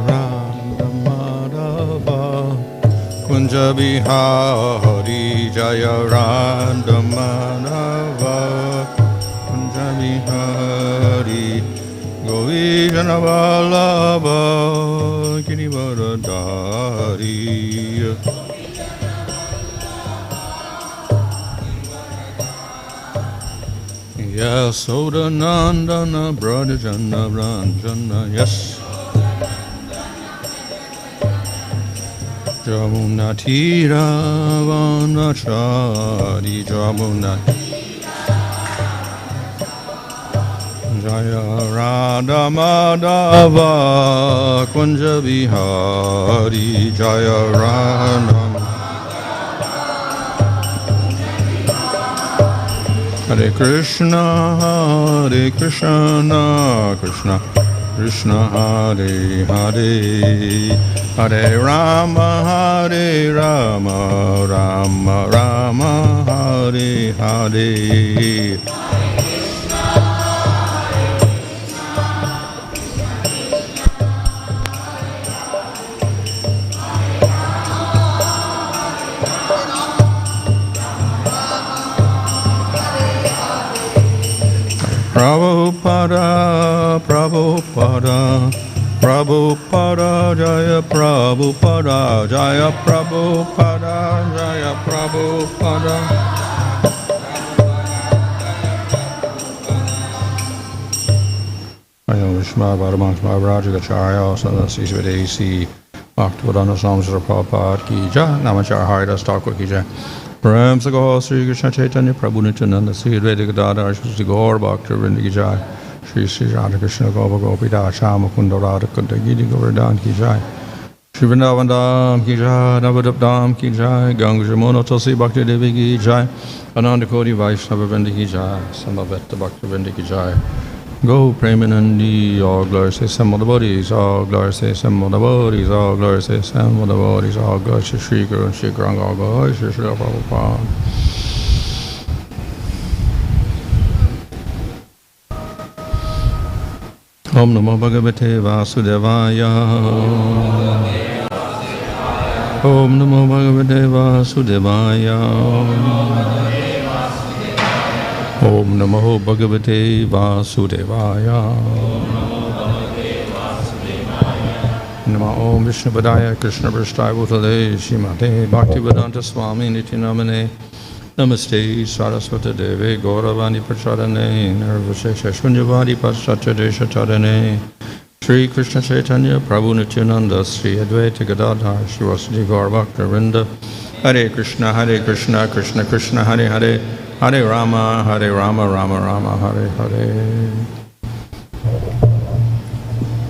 Radhamadava Kunja Bihari Jaya Radhamadava Kunja Bihari Govijanavalabha Girivaradhari Yasodanandana Brajana Ranjana Yes Jamunatira Vanachari Jamunatira Jaya Radha Madhava Kunja Bihari Jaya Radha Hare Krishna Krishna Krishna Hare Hare Hare Rama Rama Rama Hare Hare Prabhupada, Prabhupada, Prabhupada, Jaya Prabhupada, Jaya Prabhupada, Jaya Prabhupada. Jaya Vishma Varamansma Rājagacārya Sadasi Svedesi Bhaktivinoda Swami Prabhupada Ki Jai Namachar Haridas Thakur Ki Jai Prem Sago Sri Krishna Chaitanya Prabhu Nityananda Sri Advaita Gadadhar Sri Gaur Bhaktivinoda Ki Jai Shri Sri Radha Krishna Gopa Gopida Shama Kunda Radha Kunda Giri Govardhan Ki Jai Shri Vrindavan Dham Ki Jai Navadip Dham Ki Jai Ganga Jamuna Tulsi Bhakti Devi Ki Jai Ananda Koti Vaishnava Vrinda Ki Jai Samaveta Bhakti Vrinda Ki Jai Go Premanandi, all glory say some of the bodies, all glory say some of the bodies, all glory say some of the bodies, all glory say Shri Guru and Shri Grāmo, all glory say Shri Prabhupada. Om Namo Bhagavate Vasudevaya. Om Namo Bhagavate Vasudevaya. Om Namo Bhagavate Vasudevaya. Namo Om Vishnu Padaya Krishna Prasthaya Bhutale Shrimate Bhaktivedanta Swami Nityanamane Namaste Saraswati Deve Gauravani Prachadane Nirvashesha Shunyavadi Paschatya Deshatadane Shri Krishna Chaitanya Prabhu Nityananda Sri Advaita Gadadhar Shri Vasudhi Gaur Bhakta Hare Krishna Krishna Krishna Hare Hare Hare Rama Rama Rama Hare Hare.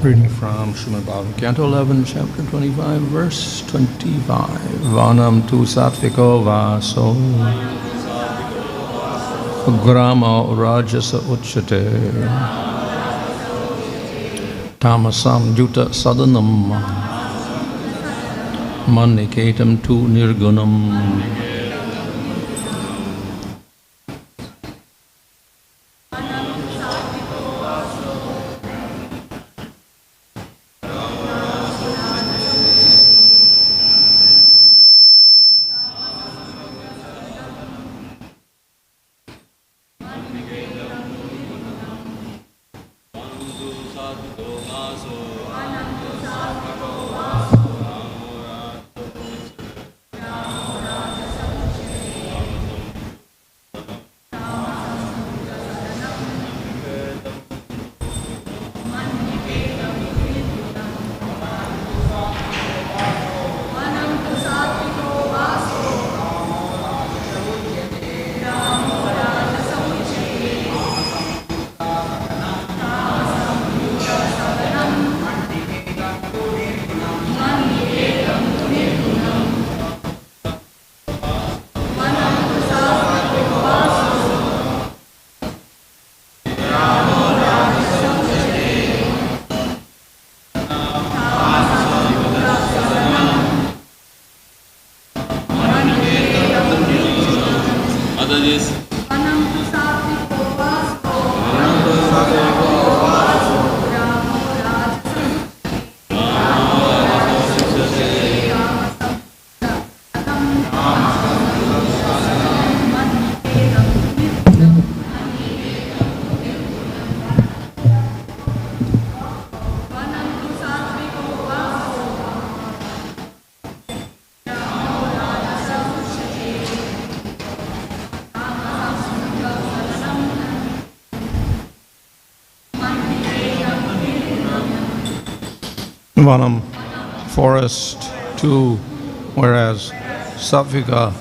Reading from Srimad Bhagavatam, Canto 11, Chapter 25, Verse 25. Vanam tu sāttviko vāso grāmo rājasa ucyate tāmasam dhūta-sadanam man-niketam tu nirguṇam. vanam, forest. 2, whereas sāttviko,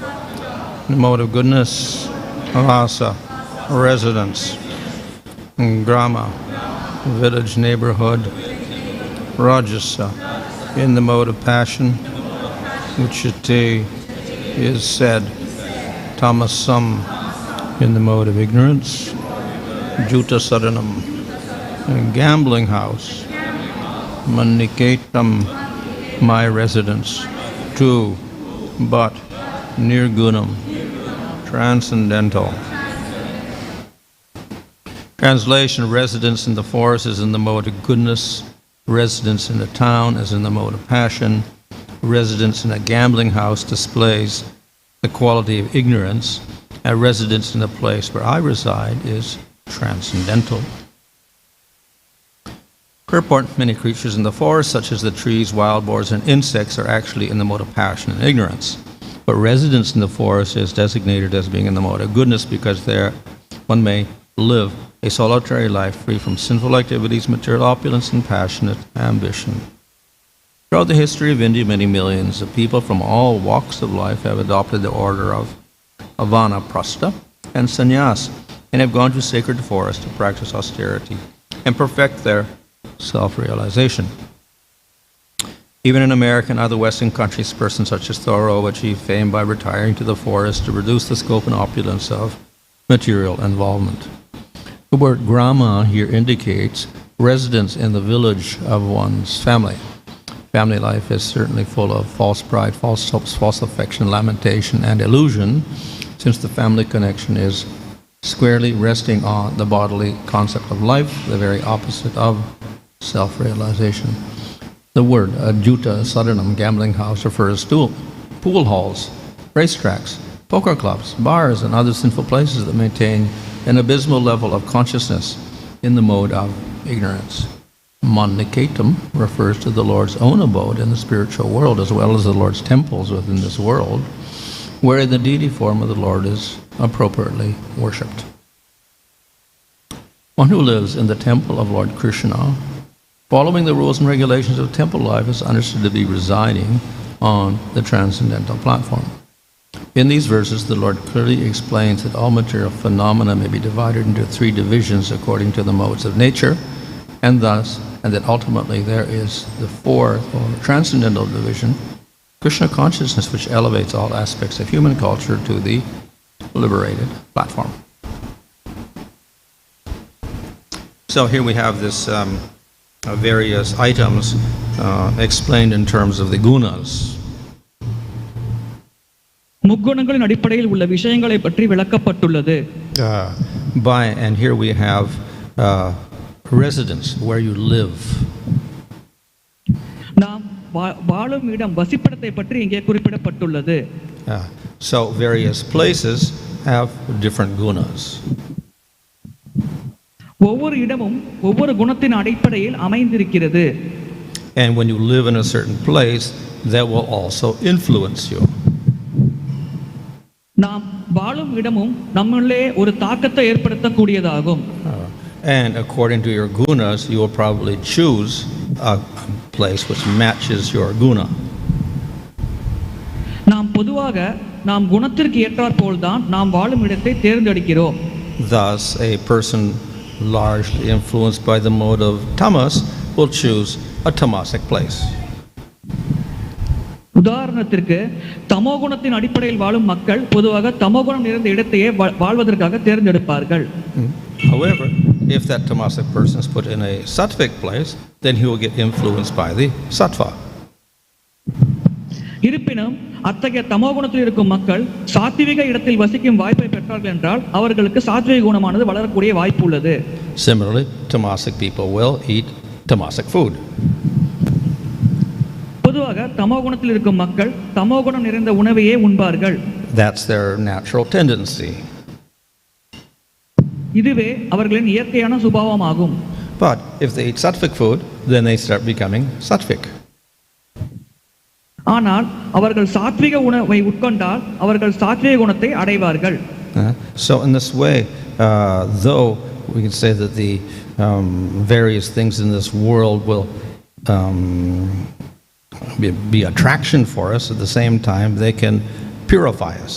the mode of goodness, vāso, residence, grāmo, village, neighborhood, rājasa, in the mode of passion, ucyate is said, tāmasaṁ, in the mode of ignorance, dyūta-sadanam, a gambling house, man-niketam, my residence. 2, but nirguṇam, transcendental. Translation: residence in the forest is in the mode of goodness, residence in the town is in the mode of passion, residence in a gambling house displays the quality of ignorance, and residence in the place where I reside is transcendental. Purport: many creatures in the forest, such as the trees, wild boars, and insects, are actually in the mode of passion and ignorance. But residence in the forest is designated as being in the mode of goodness because there one may live a solitary life free from sinful activities, material opulence, and passionate ambition. Throughout the history of India, many millions of people from all walks of life have adopted the order of vanaprastha and sannyāsa and have gone to sacred forests to practice austerity and perfect their self-realization. Even in America and other Western countries, persons such as Thoreau achieved fame by retiring to the forest to reduce the scope and opulence of material involvement. The word grāmo here indicates residence in the village of one's family. Family life is certainly full of false pride, false hopes, false affection, lamentation, and illusion, since the family connection is squarely resting on the bodily concept of life, the very opposite of self-realization. The word dyūta-sadanam, gambling house, refers to pool halls, racetracks, poker clubs, bars, and other sinful places that maintain an abysmal level of consciousness in the mode of ignorance. Man-niketam refers to the Lord's own abode in the spiritual world, as well as the Lord's temples within this world, where the deity form of the Lord is appropriately worshipped. One who lives in the temple of Lord Krishna, following the rules and regulations of temple life, is understood to be residing on the transcendental platform. In these verses, the Lord clearly explains that all material phenomena may be divided into 3 divisions according to the modes of nature, and that ultimately there is the 4th or transcendental division, Krishna consciousness, which elevates all aspects of human culture to the liberated platform. So here we have this various items explained in terms of the gunas. முக்குணங்களின் அடிப்படையில் உள்ள விஷயங்களை பற்றி விளக்கப்பட்டுள்ளது. And here we have residence, where you live. நாம் வாழும் இடம், வசிப்பிடத்தை பற்றி இங்கே குறிப்பிடப்பட்டுள்ளது. So various places have different gunas. ஒவ்வொரு இடமும் ஒவ்வொரு குணத்தின் அடிப்படையில் அமைந்திருக்கிறது. And when you live in a certain place, that will also influence you. நாம் வாழும் இடமும் நம்மளே ஒரு தாக்கத்தை ஏற்படுத்தக்கூடியதாகும். And according to your gunas, you will probably choose a place which matches your guna. நாம் பொதுவாக நாம் குணத்திற்கு ஏற்றாற்போல் தான் நாம் வாழும் இடத்தை தேர்ந்தெடுக்கிறோம். Thus, a person largely influenced by the mode of tamas will choose a tamasic place. உதாரணத்திற்கு தமோகுணத்தின் அடிப்படையில் வாழும் மக்கள் பொதுவாக தமோகுணம் நிறைந்த இடத்தையே வாழ்வதற்காக தேர்ந்தெடுப்பார்கள். However, if that tamasic person is put in a sattvic place, then he will get influenced by the sattva. இருப்பினும் அத்தகைய தமோகுணத்தில் இருக்கும் மக்கள் சாத்விக இடத்தில் வசிக்கும் வாய்ப்பை பெற்றார்கள் என்றால் அவர்களுக்கு சாத்விக குணமானது வளரக்கூடிய வாய்ப்பு உள்ளது. Similarly, tamasic people will eat tamasic food. பொதுவாக தமோகுணத்தில் இருக்கும் மக்கள் தமோகுணம் நிறைந்த உணவையே உண்பார்கள். That's their natural tendency. இதுவே அவர்களின் இயற்கையான சுபாவமாகும். But if they eat sattvic food, then they start becoming sattvic. ஆனால் அவர்கள் சாத்விக உணவை உட்கொண்டால் அவர்கள் சாத்விக குணத்தை அடைவார்கள். So in this way, though we can say that the various things in this world will be attraction for us. At the same time, they can purify us.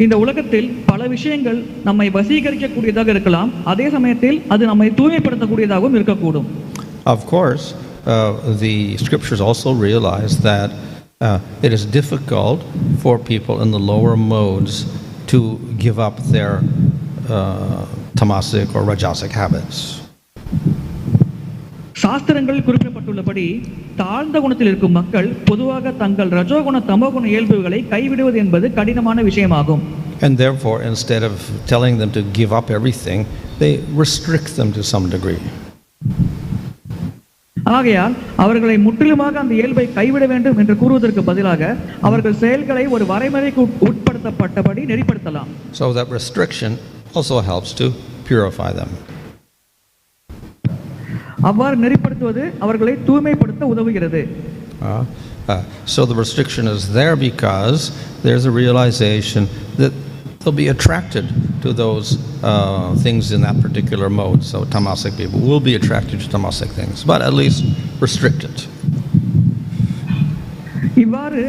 இந்த உலகத்தில் பல விஷயங்கள் நம்மை வசீகரிக்கக்கூடியதாக இருக்கலாம், அதே சமயத்தில் அது நம்மை தூய்மைப்படுத்தக்கூடியதாகவும் இருக்கக்கூடும். Of course, the scriptures also realize that it is difficult for people in the lower modes to give up their tamasic or rājasic habits. சாஸ்திரங்களில் குறிப்பிடப்பட்டுள்ளபடி தாழ்ந்த குணத்தில் இருக்கும் மக்கள் பொதுவாக தங்கள் ரஜோகுண தமோகுண இயல்புகளை கைவிடுவது என்பது கடினமான விஷயமாகும். And therefore, instead of telling them to give up everything, they restrict them to some degree. ஆகையால் அவர்களை முற்றிலுமாக அந்த இயல்பை கைவிட வேண்டும் என்று கூறுவதற்கு பதிலாக அவர்கள் செயல்களை ஒரு வரைமுறைக்கு உட்படுத்தப்பட்டபடி நெறிப்படுத்தலாம். So that restriction also helps to purify them. அவ்வாறு நெறிப்படுத்துவது அவர்களை தூய்மைப்படுத்த உதவுகிறது. So the restriction is there because there's a realization that they'll be attracted to those things in that particular mode. So tamasic people will be attracted to tamasic things, but at least restricted. இவ்வாறு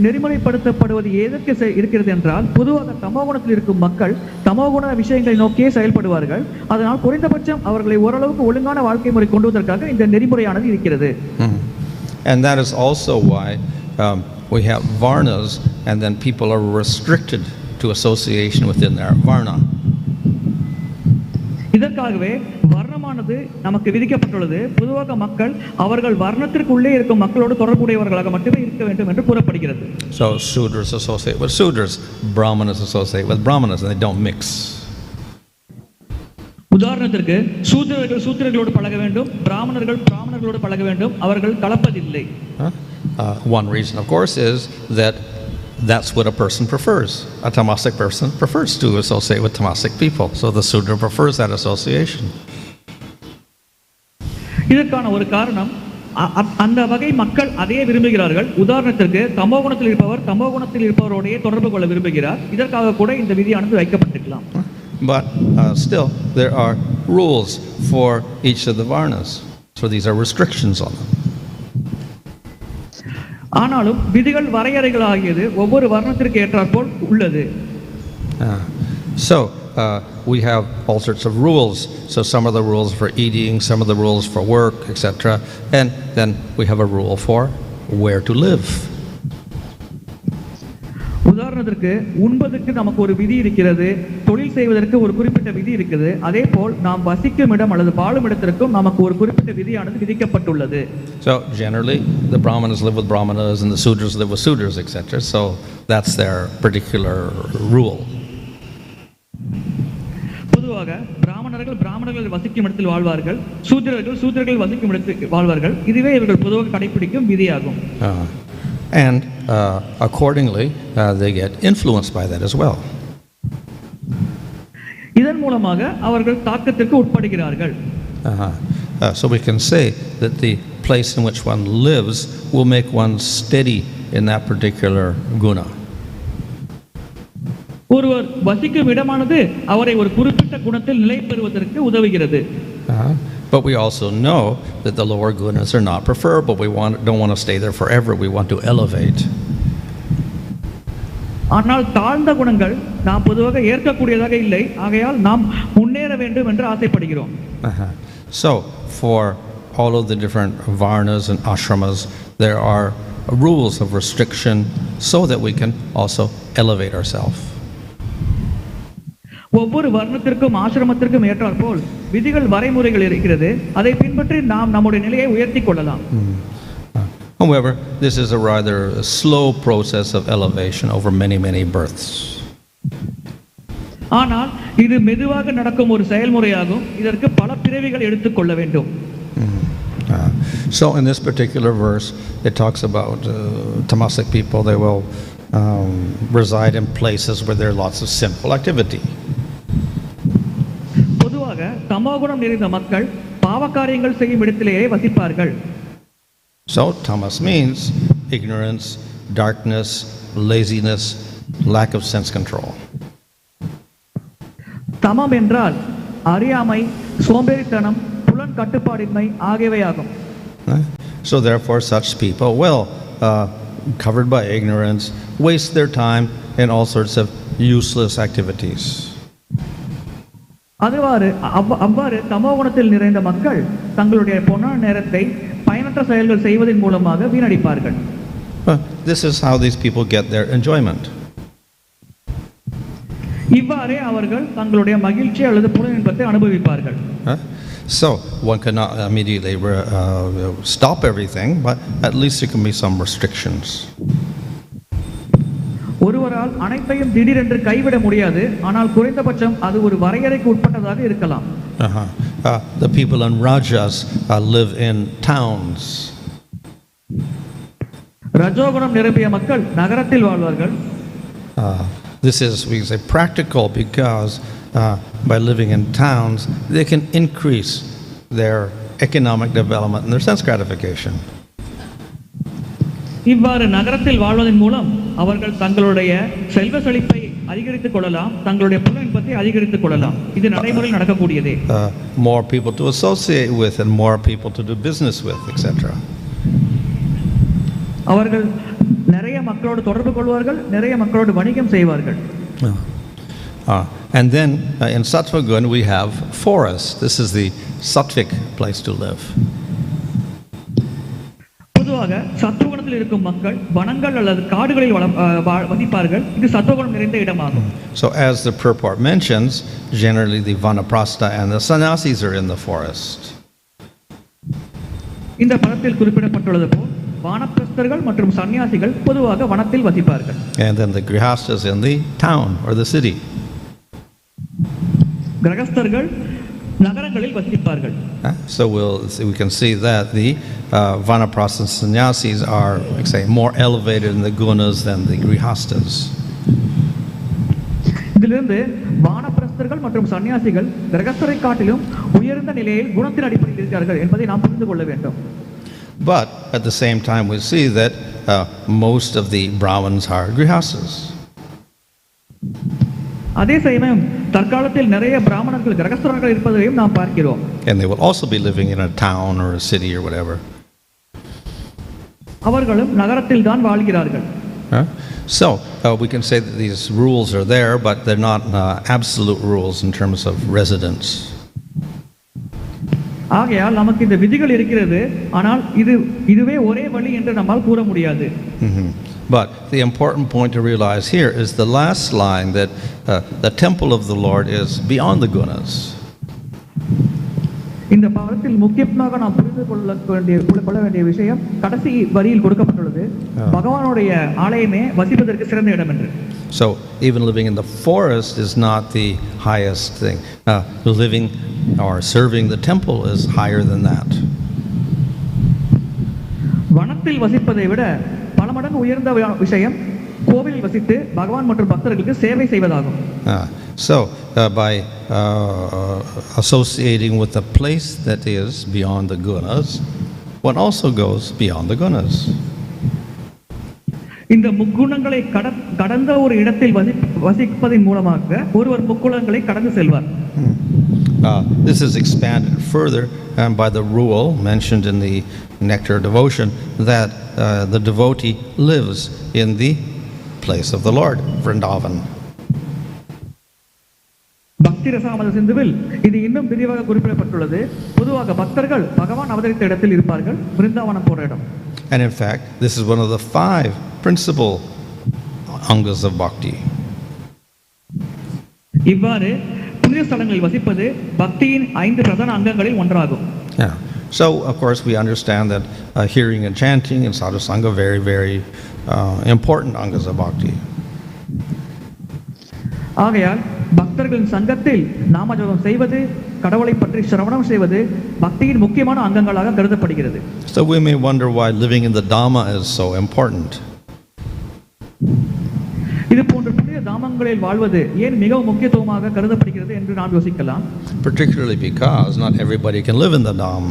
நெறிமுறைப்படுத்தப்படுவது எதற்கு இருக்கிறது என்றால், பொதுவாக தமோகுணத்தில் இருக்கும் மக்கள் தமோகுண விஷயங்களை நோக்கியே செயல்படுவார்கள். அதனால் குறைந்தபட்சம் அவர்களை ஓரளவுக்கு ஒழுங்கான வாழ்க்கை முறை கொண்டு வருவதற்காக இந்த நெறிமுறையானது இருக்கிறது. And that is also why we have varnas, and then people are restricted to association within their varna. இதற்காகவே வர்ணமானது நமக்கு விதிக்கப்பட்டுள்ளது. பொதுவாக மக்கள் அவர்கள் வர்ணத்திற்குள்ளே இருக்கும் மக்களோடு தொடர்புடையவர்களாக மட்டுமே இருக்க வேண்டும் என்று கூறப்படுகிறது. So Sudras associate with Sudras, Brahmanas associate with Brahmanas, and they don't mix. உதாரணத்திற்கு சூத்திரர்கள் சூத்திரர்களோடு பழக வேண்டும், பிராமணர்கள் பிராமணர்களோடு பழக வேண்டும், அவர்கள் கலப்பதில்லை. One reason, of course, is that that's what a person prefers. A tamasic person prefers to associate with tamasic people. So the Sudra prefers that association. இதற்கான ஒரு காரணம், அந்த வகை மக்கள் அதையே விரும்புகிறார்கள். உதாரணத்திற்கு தமோகுணத்தில் இருப்பவர் தமோகுணத்தில் இருப்பவரோடையே தொடர்பு கொள்ள விரும்புகிறார். இதற்காக கூட இந்த விதியானது வைக்கப்பட்டிருக்கலாம். But still, there are rules for each of the varnas. So these are restrictions on them. ஆனாலும் விதிகள் வரையறைகள் ஆகியது ஒவ்வொரு வர்ணத்திற்கு ஏற்றாற்போல் உள்ளது. So we have all sorts of rules. So some of the rules for eating, some of the rules for work, etc. And then we have a rule for where to live. உதாரணத்திற்கு உண்பதற்கு நமக்கு ஒரு விதி இருக்கிறது, தொழில் செய்வதற்கு ஒரு குறிப்பிட்ட விதி இருக்குது. அதே போல் நாம் வசிக்கும் இடம் அல்லது வாழும் இடத்திற்கும் நமக்கு ஒரு குறிப்பிட்ட விதியானது விதிக்கப்பட்டுள்ளது. So generally the Brahmanas live with Brahmanas and the Sudras live with Sudras, etc. So that's their particular rule. பொதுவாக பிராமணர்கள் பிராமணர்கள் வசிக்கும் இடத்தில் வாழ்வார்கள், சூத்திரர்கள் சூத்திரர்கள் வசிக்கும் இடத்தில் வாழ்வார்கள். இதுவே இவர்கள் பொதுவாக கடைபிடிக்கும் விதியாகும். And accordingly, they get influenced by that as well. இதன் மூலமாக அவர்கள் தாக்கத்திற்கு உட்படுகிறார்கள். So we can say that the place in which one lives will make one steady in that particular guna. ஒருவர் வசிக்கும் இடமானது அவரை ஒரு குறிப்பிட்ட குணத்தில் நிலை பெறுவதற்கு உதவுகிறது. But we also know that the lower gunas are not preferable. We don't want to stay there forever. We want to elevate. ஆனால் தாழ்ந்த குணங்கள் நாம் பொதுவாக ஏற்கக்கூடியதாக இல்லை. ஆகையால் நாம் முன்னேற வேண்டும் என்று ஆசைப்படுகிறோம். So for all of the different varnas and ashramas, there are rules of restriction so that we can also elevate ourselves. ஒவ்வொரு வர்ணத்திற்கும் ஆசிரமத்திற்கும் ஏற்றாற்போல் விதிகள் வரைமுறைகள் இருக்கிறது. அதை பின்பற்றி நாம் நம்முடைய நிலையை உயர்த்தி கொள்ளலாம். However, this is a rather slow process of elevation over many births. ஆனால் இது மெதுவாக நடக்கும் ஒரு செயல்முறையாகும். இதற்கு பல பிறவிகள் எடுத்துக்கொள்ள வேண்டும். So in this particular verse, it talks about tamasic people. They will reside in places where there are lots of sinful activity. பொதுவாக தமோகுணம் நிறைந்த மக்கள் பாவகாரியங்கள் செய்யும் இடத்திலேயே வசிப்பார்கள். So tamas means ignorance, darkness, laziness, lack of sense control. தமம் என்றால் அறியாமை, சோம்பேறித்தனம், புலன் புலன் கட்டுப்பாடின்மை ஆகியவையாகும். So therefore such people will, covered by ignorance, waste their time in all sorts of useless activities. அவ்வாறு தமோ குணத்தில் நிறைந்த மக்கள் தங்களுடைய பொன்னான நேரத்தை பயனற்ற செயல்கள் செய்வதன் மூலமாக வீணடிப்பார்கள். This is how these people get their enjoyment. இவ்வாறே அவர்கள் தங்களுடைய மகிழ்ச்சி அல்லது புலன் இன்பத்தை அனுபவிப்பார்கள். So one cannot immediately stop everything, but at least there can be some restrictions. ஒருவரால் அனைத்தையும் திடீரென்று கைவிட முடியாது, ஆனால் குறைந்தபட்சம் அது ஒரு வரையறைக்கு உட்பட்டதாக இருக்கலாம். The people in Rajas live in towns. ரஜோகுணம் நிரம்பிய மக்கள் நகரத்தில் வாழ்வார்கள். This is, we say, practical because by living in towns they can increase their economic development and their sense gratification. இவ்வாறு நகரத்தில் வாழ்வதன் மூலம் அவர்கள் தங்களுடைய செல்வ செழிப்பை அதிகரித்துக் கொள்ளலாம், தங்களுடைய புல இன்பத்தை அதிகரித்துக் கொள்ளலாம். இது நடைமுறையில் நடக்கக்கூடியதே. More people to associate with and more people to do business with, etc. அவர்கள் நிறைய மக்களோடு தொடர்பு கொள்வார்கள், நிறைய மக்களோடு வணிகம் செய்வார்கள். And then in Sattva we have forests. This is the sattvic place to live. பொதுவாக சத்துவகுணத்தில் இருக்கும் மக்கள் வனங்கள் அல்லது காடுகளில் வசிப்பார்கள். இது சத்துவகுணம் நிறைந்த இடமாகும். So as the Purport mentions, generally the vanaprastha and the sannyasis are in the forest. இந்த பதத்தில் குறிப்பிடப்பட்டுள்ளது போல் வானப்பிரஸ்தர்கள் மற்றும் சன்னியாசிகள் பொதுவாக வனத்தில் வசிப்பார்கள். And then the grihastas in the town or the city. கிரகஸ்தர்கள் நகரங்களில் வசிப்பார்கள். So we can see that the vanaprastha and sannyasis are, like say, more elevated in the gunas than the grihastas. இதிலிருந்து வானப்பிரஸ்தர்கள் மற்றும் சன்னியாசிகள் கிரகஸ்தரை காட்டிலும் உயர்ந்த நிலையில் குணத்தின் அடிப்படையில் இருக்கிறார்கள் என்பதை நாம் புரிந்து கொள்ள வேண்டும். But at the same time we see that most of the Brahmins are grihastas. அதே சமயம் தற்காலத்தில் நிறைய பிராமணர்கள் கிரகஸ்தர்கள் இருப்பதையும் நாம் பார்க்கிறோம். And they will also be living in a town or a city or whatever. அவர்களும் நகரத்தில் தான் வாழ்கிறார்கள். So we can say that these rules are there, but they're not absolute rules in terms of residence. ஆகையால் நமக்கு இந்த விதிகள் இருக்கிறது, ஆனால் இதுவே ஒரே வழி என்று நம்மால் கூற முடியாது. But the important point to realize here is the last line, that the temple of the Lord is beyond the gunas. இந்த பாடத்தில் முக்கியமாக நாம் புரிந்து கொள்ள வேண்டிய விஷயம் கடைசி வரியில் கொடுக்கப்பட்டுள்ளது, பகவானுடைய ஆலயமே வசிப்பதற்கு சிறந்த இடம் என்று. So even living in the forest is not the highest thing. Living or serving the temple is higher than that. வனத்தில் வசிப்பதை விட பல மடங்கு உயர்ந்த விஷயம் கோவிலில் வசித்து பகவான் மற்றும் பக்தர்களுக்கு சேவை செய்வதாகும். So by associating with a place that is beyond the gunas, one also goes beyond the gunas. இந்த முக்குணங்களை கடந்த ஒரு இடத்தில் வசிப்பதன் மூலமாக ஒருவர் முக்குணங்களை கடந்து செல்வார். This is expanded further by the rule mentioned in the Nectar Devotion that the devotee lives in the place of the Lord, Vrindavan. பக்தி ரசாமத சிந்துவில் இது இன்னும் விரிவாக குறிப்பிடப்பட்டுள்ளது. பொதுவாக பக்தர்கள் பகவான் அவதரித்த இடத்தில் இருப்பார்கள், விருந்தாவனம் போன்ற இடம். And in fact, this is one of the 5 principal angas of bhakti. இவ்வாறு புண்ணிய ஸ்தலங்களில் வசிப்பது பக்தியின் 5 பிரதான அங்கங்களில் ஒன்றாகும். Yeah. So of course we understand that hearing and chanting and sadhusanga very, very important angas of bhakti. ஆகையால் பக்தர்களின் சங்கத்தில் நாமஜபம் செய்வது, கடவுளை பற்றி சிரவணம் செய்வது பக்தியின் முக்கியமான அங்கங்களாக கருதப்படுகிறது. So we may wonder why living in the Dhamma is so important. இது போன்ற புண்ணிய தாமங்களில் வாழ்வது ஏன் மிகவும் முக்கியத்துவமாக கருதப்படுகிறது என்று நாம் யோசிக்கலாம். Particularly because not everybody can live in the Dham.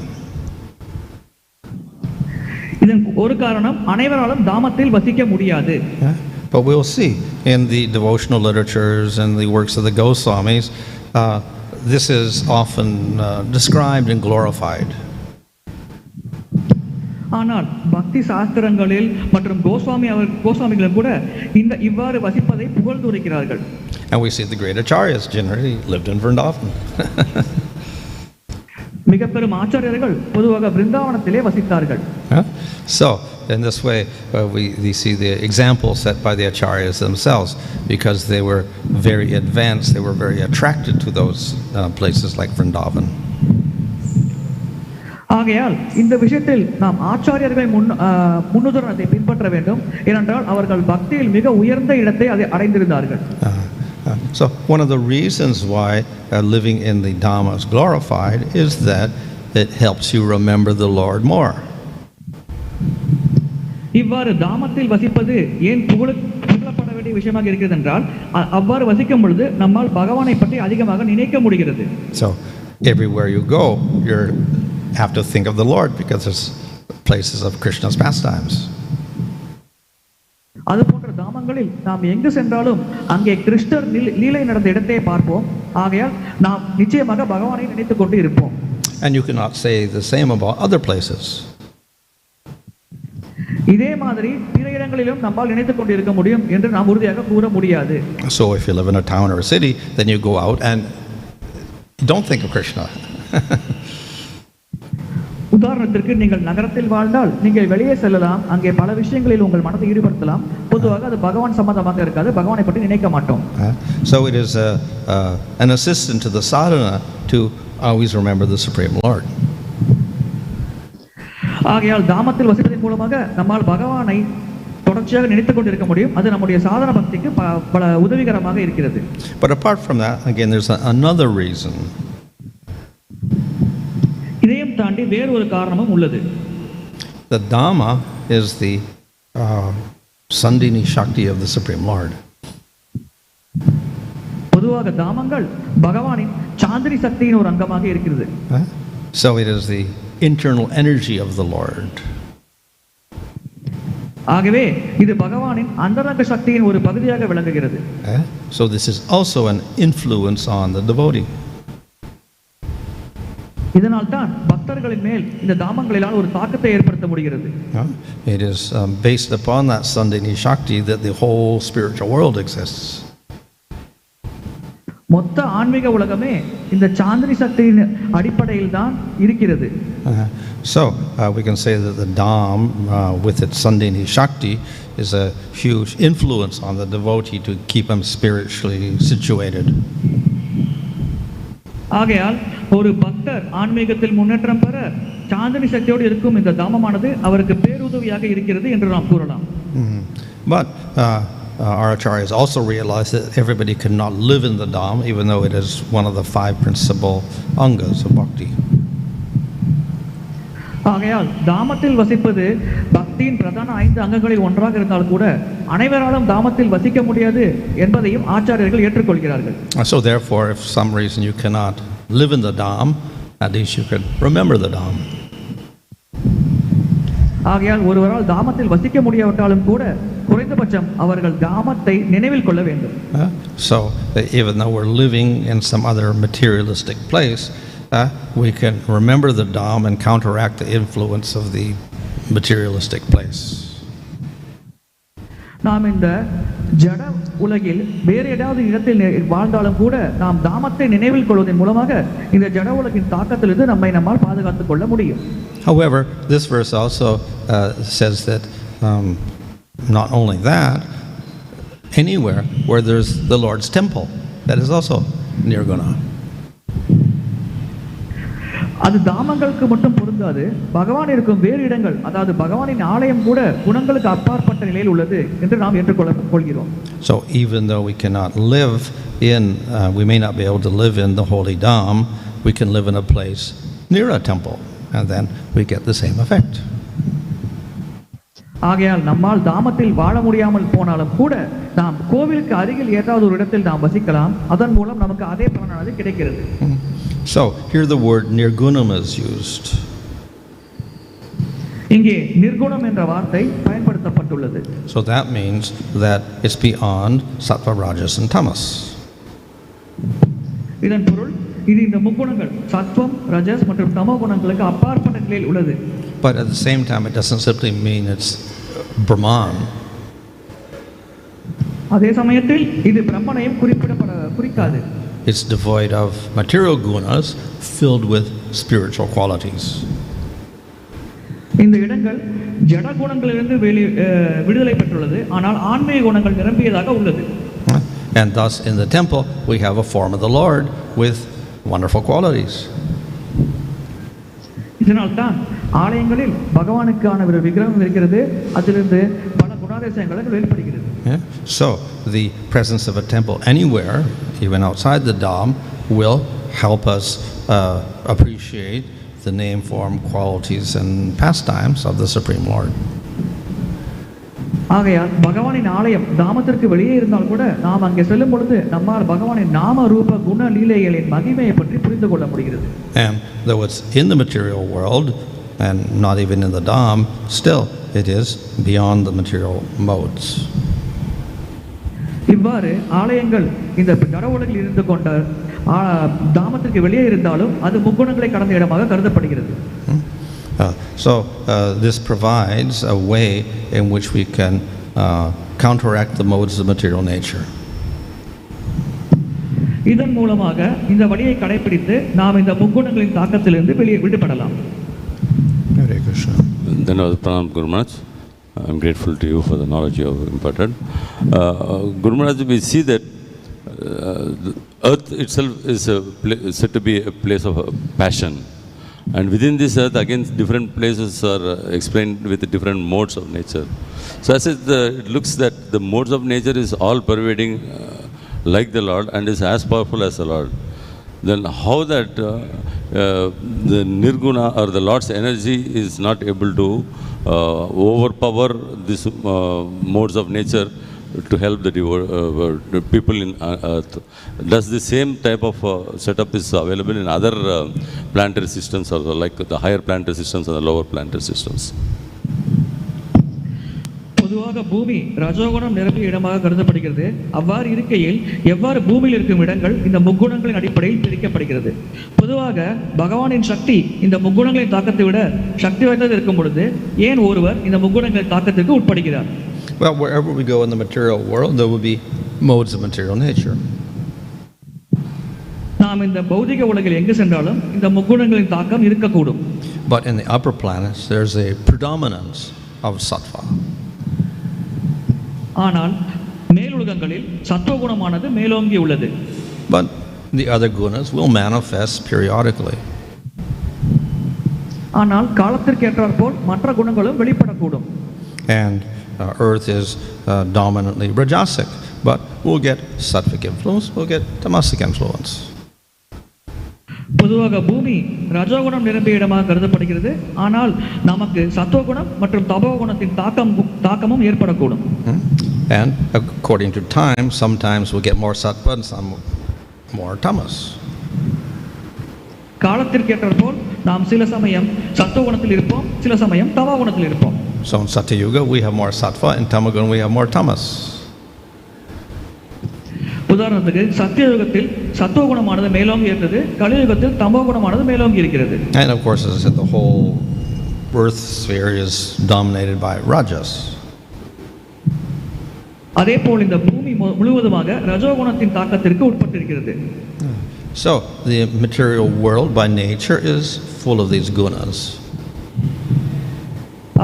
இதன் ஒரு காரணம் அனைவராலும் தாமத்தில் வசிக்க முடியாது. But we'll see in the devotional literatures and the works of the Goswamis, this is often described and glorified. ஆனால் பக்தி சாஸ்திரங்களில் மற்றும் கோஸ்வாமிகளும் கூட இவ்வாறு வசிப்பதை புகழ்ந்துரைக்கிறார்கள். And we see the great acharyas generally lived in Vrindavan. மிக பெரும் ஆச்சாரியர்கள் பொதுவாக பிருந்தாவனத்திலே வசித்தார்கள். So in this way we see the example set by the acharyas themselves, because they were very advanced, they were very attracted to those places like Vrindavan. ஆகையால் இந்த விஷயத்தில் நாம் ஆச்சாரியர்களின் முன்னுதாரணத்தை பின்பற்ற வேண்டும். ஏனென்றால் அவர்கள் பக்தியில் மிக உயர்ந்த இடத்தை அடைந்திருந்தார்கள். So one of the reasons why living in the Dhamma is glorified is that it helps you remember the Lord more. இவ்வாறு தாமத்தில் வசிப்பது ஏன் புகழப்பட வேண்டிய விஷயமாக இருக்கிறது என்றால், அவ்வாறு வசிக்கும் பொழுது நம்மால் பகவானை பற்றி அதிகமாக நினைக்க முடிகிறது. So everywhere you go, you have to think of the Lord, because there's places of Krishna's pastimes. அது போன்ற தாமங்களில் நாம் எங்கு சென்றாலும் அங்கே கிருஷ்ணர் லீலை நடந்த இடத்தை பார்ப்போம். ஆகையால் நாம் நிச்சயமாக பகவானை நினைத்துக் கொண்டு இருப்போம். And you cannot say the same about other places. இதே மாதிரி பிற இடங்களிலும் நம்மால் நினைத்துக் கொண்டு இருக்க முடியும் என்று நாம் உறுதியாக கூற முடியாது. So if you live in a town or a city, then you go out and don't think of Krishna. உதாரணத்திற்கு நீங்கள் நகரத்தில் வாழ்ந்தால் நீங்கள் வெளியே செல்லலாம், அங்கே பல விஷயங்களில் உங்கள் மனதை ஈடுபடுத்தலாம். பொதுவாக அது பகவான் சம்பந்தமாக இருக்காது, பகவானை பற்றி நினைக்க மாட்டோம். So it is an assistant to the sadhana to always remember the Supreme Lord. ஆகையால் தாமத்தில் வசிப்பதன் மூலமாக நம்மால் பகவானை தொடர்ச்சியாக நினைத்துக் கொண்டிருக்க முடியும். அது நம்முடைய சாதன பக்திக்கு பல உதவிகரமாக இருக்கிறது. But apart from that, again, there's another reason. இதையும் தாண்டி வேறு ஒரு காரணமும் உள்ளது. The Dhamma is the Sandini Shakti of the Supreme Lord. பொதுவாக தாமங்கள் பகவானின் சாந்தினி சக்தியின் ஒரு அங்கமாக இருக்கிறது. So it is the internal energy of the Lord. ஆகவே இது பகவானின் அந்தரங்க சக்தியின் ஒரு பகுதியாக விளங்குகிறது. So this is also an influence on the devotee. இதனால் தான் பக்தர்களின் மேல் இந்த தாமங்களினால் ஒரு தாக்கத்தை ஏற்படுத்த முடிகிறது. It is based upon that Sandini Shakti that the whole spiritual world exists. மொத்த ஆன்மீக உலகமே இந்த சாந்தினி சக்தியின் அடிப்படையில் தான் இருக்கிறது. So we can say that the dham with its Sandini Shakti is a huge influence on the devotee to keep him spiritually situated. ஆகையால் ஒரு பக்தர் ஆன்மீகத்தில் முன்னேற்றம் பெற சாந்தினி சக்தியோடு இருக்கும் இந்த தாமமானது அவருக்கு பேருதவியாக இருக்கிறது என்று நாம் கூறலாம். But our acharyas also realize that everybody cannot live in the dham, even though it is one of the 5 principal angas of bhakti. ஆகையால் தாமத்தில் வசிப்பது பக்தியின் பிரதான 5 அங்கங்களில் ஒன்றாக இருந்தால் கூட அனைவராலும் தாமத்தில் வசிக்க முடியாது என்பதையும் ஆச்சாரியர்கள் ஏற்றுக்கொள்கிறார்கள். So therefore, if for some reason you cannot live in the dham, at least you could remember the dham. ஆகையால் ஒருவரால் தாமத்தில் வசிக்க முடியாவிட்டாலும் கூட குறைந்தபட்சம் அவர்கள் தாமத்தை நினைவில் கொள்ள வேண்டும். So even though we're living in some other materialistic place, we can remember the dham and counteract the influence of the materialistic place. நாம் இந்த ஜட உலகில் வேறு ஏதாவது இடத்தில் வாழ்ந்தாலும் கூட நாம் தாமத்தை நினைவில் கொள்வதன் மூலமாக இந்த ஜட உலகின் தாக்கத்திலிருந்து நம்மால் பாதுகாத்துக் கொள்ள முடியும். However, this verse also says that not only that, anywhere where there's the Lord's temple, that is also nirguṇam. அது தாமங்களுக்கு மட்டும் பொருந்தாது, பகவான் இருக்கும் வேறு இடங்கள், அதாவது பகவானின் ஆலயம் கூட குணங்களுக்கு அப்பாற்பட்ட நிலையில் உள்ளது என்று நாம் ஏற்றுக்கொள்கிறோம். So even though we cannot live in, we may not be able to live in the holy dham, we can live in a place near a temple, and then we get the same effect. ஆகையால் நம்மால் தாமத்தில் வாழ முடியாமல் போனாலும் கூட நாம் கோவிலுக்கு அருகில் ஏதாவது ஒரு இடத்தில் நாம் வசிக்கலாம், அதன் மூலம் நமக்கு அதே பலனானது கிடைக்கிறது. So here the word nirguṇam is used. இங்கே நிர்குணம் என்ற வார்த்தை பயன்படுத்தப்பட்டுள்ளது. So that means that it's beyond sattva, rajas and tamas. இதன் பொருள் இது இந்த முக்குணங்கள் சத்வம், ரஜஸ் மற்றும் தமோ குணங்களுக்கு அப்பாற்பட்ட நிலையில் உள்ளது. But at the same time, it doesn't simply mean it's Brahman. அதே சமயத்தில் இது பிரம்மனையும் குறிக்காது. It's devoid of material gunas, filled with spiritual qualities. இந்த இடங்கள் ஜட குணங்களிலிருந்து விடுதலை பெற்றுள்ளது, ஆனால் ஆன்மீக குணங்கள் நிரம்பியதாக உள்ளது. And thus in the temple we have a form of the Lord with wonderful qualities. இதனால் தான் ஆலயங்களில் பகவானுக்கான ஒரு விக்கிரகம் இருக்கிறது, அதிலிருந்து பல குணாதிசயங்கள் வெளிப்படுகிறது. So the presence of a temple anywhere, even outside the dham, will help us appreciate the name, form, qualities and pastimes of the Supreme Lord. ஆகையால் பகவானின் ஆலயம் தாமத்திற்கு வெளியே இருந்தால் கூட நாம் அங்கே செல்லும் பொழுது நம்மால் பகவானின் நாம ரூப குண லீலைகளின் மகிமையை பற்றி புரிந்து கொள்ள முடிகிறது. And though it's in the material world and not even in the dham, still it is beyond the material modes. இவ்வாறு ஆலயங்கள் இந்த ஜட உலகில் இருந்து கொண்ட தாமத்திற்கு வெளியே இருந்தாலும் அது முக்குணங்களை கடந்த இடமாக கருதப்படுகிறது. So this provides a way in which we can counteract the modes of material nature. இதன் மூலமாக இந்த வழியை கடைபிடித்து நாம் இந்த முக்குணங்களின் தாக்கத்திலிருந்து வெளியே விடுபடலாம். Hare Krishna. Dhanavad Pranam Guru Maharaj. I'm grateful to you for the knowledge you have imparted. Guru Maharaj, we see that the earth itself is said to be a place of passion. And within this earth, again, different places are explained with different modes of nature. So as it looks that the modes of nature is all pervading like the Lord and is as powerful as the Lord. Then how that the nirguṇa or the Lord's energy is not able to overpower these modes of nature to help the people in earth. Does the same type of setup is available in other planetary systems also, like the higher planetary systems and the lower planetary systems? பொதுவாக பூமி ரஜோகுணம் நிரம்பிய இடமாக கருதப்படுகிறது. அவ்வாறு இருக்கையில் எவ்வாறு பூமியில் இருக்கும் இடங்கள் இந்த முக்குணங்களின் அடிப்படையில் பிரிக்கப்படுகிறது. பொதுவாக பகவானின் சக்தி இந்த முக்குணங்களின் தாக்கத்தை விட சக்தி வாய்ந்தது இருக்கும் பொழுது ஏன் ஒருவர் இந்த முக்குணங்களின் தாக்கத்திற்கு உட்படுகிறார்? Well, wherever we go in the material world, there will be modes of material nature. நாம் இந்த பௌதிக உலகில் எங்கு சென்றாலும் இந்த முக்குணங்களின் தாக்கம் இருக்கக்கூடும். But in the upper planets, there's a predominance of sattva. ஆனால் மேலுலகங்களில் சத்துவகுணமானது மேலோங்கி உள்ளது. But the other gunas will manifest periodically. ஆனால் காலத்திற்கு ஏற்றாற்போல் மற்ற குணங்களும் வெளிப்படக்கூடும். And earth is dominantly rājasic, but we'll get sattvic influence, we'll get tāmasic influence. பொதுவாக பூமி ரஜோகுணம் நிரம்பிய இடமாக கருதப்படுகிறது. ஆனால் நமக்கு சத்துவகுணம் மற்றும் தமோகுணத்தின் தாக்கமும் ஏற்படக்கூடும். And according to time, sometimes we'll get more sattva and some more tamas. காலத்திற்கு ஏற்றாற்போல் நாம் சில சமயம் சத்துவகுணத்தில் இருப்போம், சில சமயம் தமோகுணத்தில் இருப்போம். So in Satyuga we have more sattva, in Tamagun we have more tamas. உதாரணத்துக்கு சத்தியயுகத்தில் சத்துவகுணமானது மேலோங்கி இருந்தது, கலியுகத்தில் தமோகுணமானது மேலோங்கி இருக்கிறது. And of course, as I said, the whole earth sphere is dominated by rajas. அதேபோல் இந்த பூமி முழுவதுமாக ரஜோகுணத்தின் தாக்கத்திற்கு உட்பட்டிருக்கிறது. So the material world by nature is full of these gunas.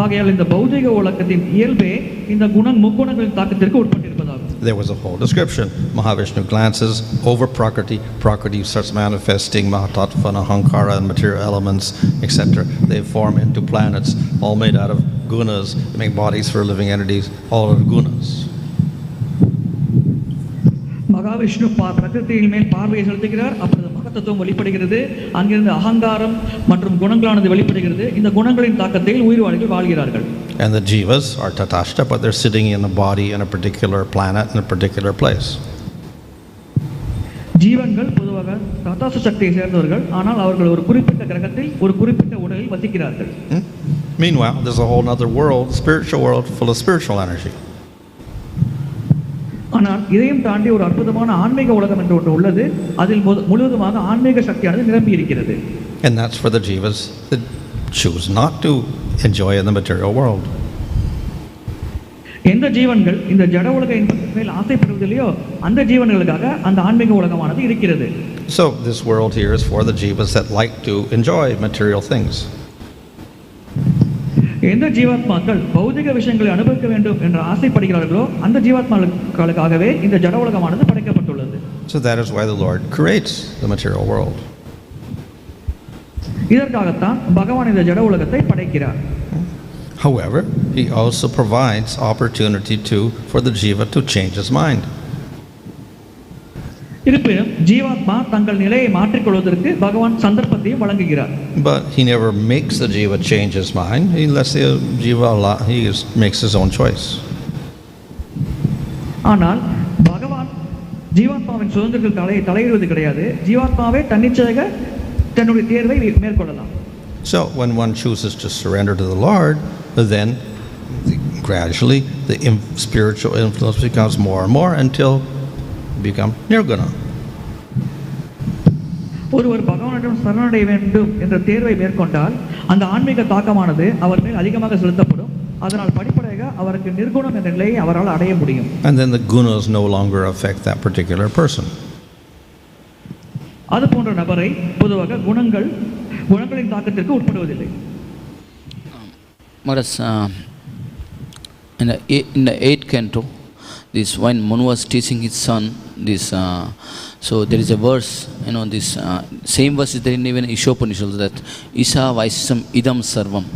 ஆகையால் இந்த பௌதிக உலகத்தின் இயல்பே இந்த முக்குணங்களின் தாக்கத்திற்கு உட்பட்டிருப்பதாகும். There was a whole description. Mahavishnu glances over Prakriti. Prakriti starts manifesting Mahatattva and Ahankara and material elements, etc. They form into planets, all made out of gunas. They make bodies for living entities, all out of gunas. Mahavishnu பிரகிருதியின் மேல் பார்வையை செலுத்துகிறார். அப்பொழுது மகத்தத்துவம் வெளிப்படுகிறது. அங்கிருந்து அகங்காரம் மற்றும் குணங்களானது வெளிப்படுகிறது. இந்த குணங்களின் தாக்கத்தில் உயிர்வாழிகள் வாழ்கிறார்கள். And the jivas are tatashta, but they're sitting in a body in a particular planet in a particular place. ஜீவன்கள் பொதுவாக ததாச சக்தியை சேர்ந்தவர்கள், ஆனால் அவர்கள் ஒரு குறிப்பிட்ட கிரகத்தில் ஒரு குறிப்பிட்ட உடலில் வசிக்கிறார்கள். Meanwhile, there's a whole other world, spiritual world, full of spiritual energy. ஆனால் இதையும் தாண்டி ஒரு அற்புதமான ஆன்மீக உலகம் என்று ஒன்று உள்ளது. அதில் முழுவதுமாக ஆன்மீக சக்தியானது நிரம்பி இருக்கிறது. And that's for the jivas that choose not to enjoy in the material world. எந்த ஜீவன்கள் இந்த ஜட உலக இன்பத்தின் மேல் ஆசைப்படுவதில்லையோ அந்த ஜீவன்களுக்காக அந்த ஆன்மீக உலகமானது இருக்கிறது. So this world here is for the jivas that like to enjoy material things. எந்த ஜீவாத்மாக்கள் பௌதிக விஷயங்களை அனுபவிக்க வேண்டும் என்று ஆசைப்படுகிறார்களோ அந்த ஜீவாத்மாக்களுக்காகவே இந்த ஜட உலகமானது படைக்கப்பட்டுள்ளது. So that is why the Lord creates the material world. இதற்காகத்தான் பகவான் இந்த ஜட உலகத்தை படைக்கிறார். However, he also provides opportunity for the jiva to change his mind. இருப்பினும் ஜீவாத்மா தங்கள் நிலையை மாற்றிக்கொள்வதற்கு பகவான் சந்தர்ப்பத்தையும் வழங்குகிறார். But he never makes the jiva change his mind. He lets the jiva makes his own choice. ஆனால் பகவான் ஜீவாத்மாவின் சுதந்திரத்தில் தலையிடுவது கிடையாது. ஜீவாத்மாவே தன்னிச்சையாக தன்னுடைய தேர்வை மேற்கொள்ளலாம். So when one chooses to surrender to the Lord, then gradually the spiritual influence becomes more and more until become nirguṇam. ஒருவர் பகவானிடம் சரணடைய வேண்டும் என்ற தேர்வை மேற்கொண்டால் அந்த ஆன்மீக தாக்கமானது அவர் மேல் அதிகமாக செலுத்தப்படும். அதனால் படிப்படியாக அவருக்கு நிர்குணம் என்ற நிலையை அவரால் அடைய முடியும். And then the gunas no longer affect that particular person. அது போன்ற நபரை பொதுவாக குணங்களின் தாக்கத்திற்கு உட்படுவதில்லை. Maharaj, in the 8th canto, this when Manu was teaching his son this, so there is a verse, this same verse is there in even Ishopanishad, that Isha Vaisam Idam Sarvam,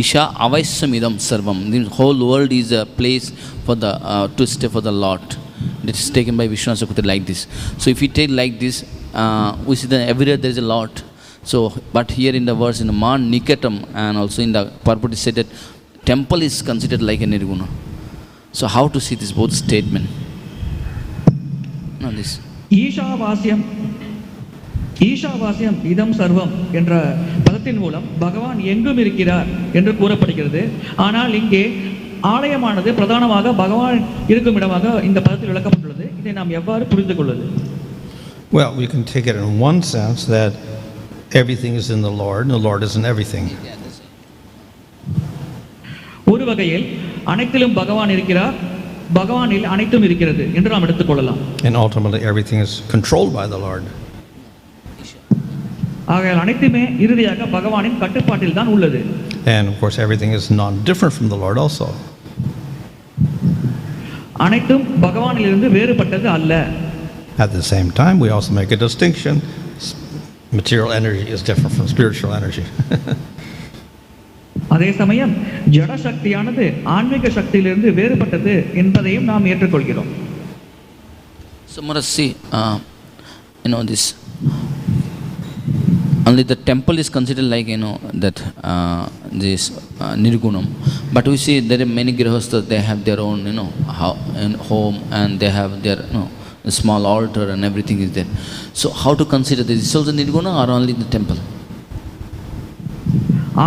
Isha Avaisam Idam Sarvam. The whole world is a place for the to stay for the Lord. It is taken by Vishnu Sakutra like this. So if we take like this, we see that everywhere there is a Lord. So, but here in the verse in the man-niketaṁ and also in the Purport is said that temple is considered like a nirguṇa. So how to see this both statement? No, this. ஈஷாவாஸ்யம் இதம் சர்வம் என்ற பதத்தின் மூலம் பகவான் எங்கும் இருக்கிறார் என்று கூறப்படுகிறது. ஆனால் இங்கே ஆலயமானது பிரதானமாக பகவான் இருக்கும் இடமாக இந்த பதத்தில் விளக்கப்பட்டுள்ளது. இதை நாம் எவ்வாறு புரிந்து கொள்வது? Well, we can take it in one sense that everything is in the Lord and the Lord is in everything. ஒரு வகையில் அனைத்திலும் பகவான் இருக்கிறார், பகவானில் அனைத்தும் இருக்கிறது என்று நாம் எடுத்துக்கொள்ளலாம். And ultimately everything is controlled by the Lord. ஆகையால் அனைத்துமே இறுதியாக பகவானின் கட்டுப்பாட்டில் தான் உள்ளது. And of course everything is not different from the Lord also. அனைத்தும் பகவானிலிருந்து வேறுபட்டது அல்ல. At the same time we also make a distinction. Material energy is different from spiritual energy. அதே சமயம் ஜட சக்தியானது ஆன்மீக சக்தியிலிருந்து வேறுபட்டது என்பதையும் நாம் ஏற்றுக்கொள்கிறோம். So let us see, this only the temple is considered like that this nirguṇam, but we see there are many grihasthas, they have their own home and they have their a small altar and everything is there. So how to consider this? Is also nirguṇa or only the temple?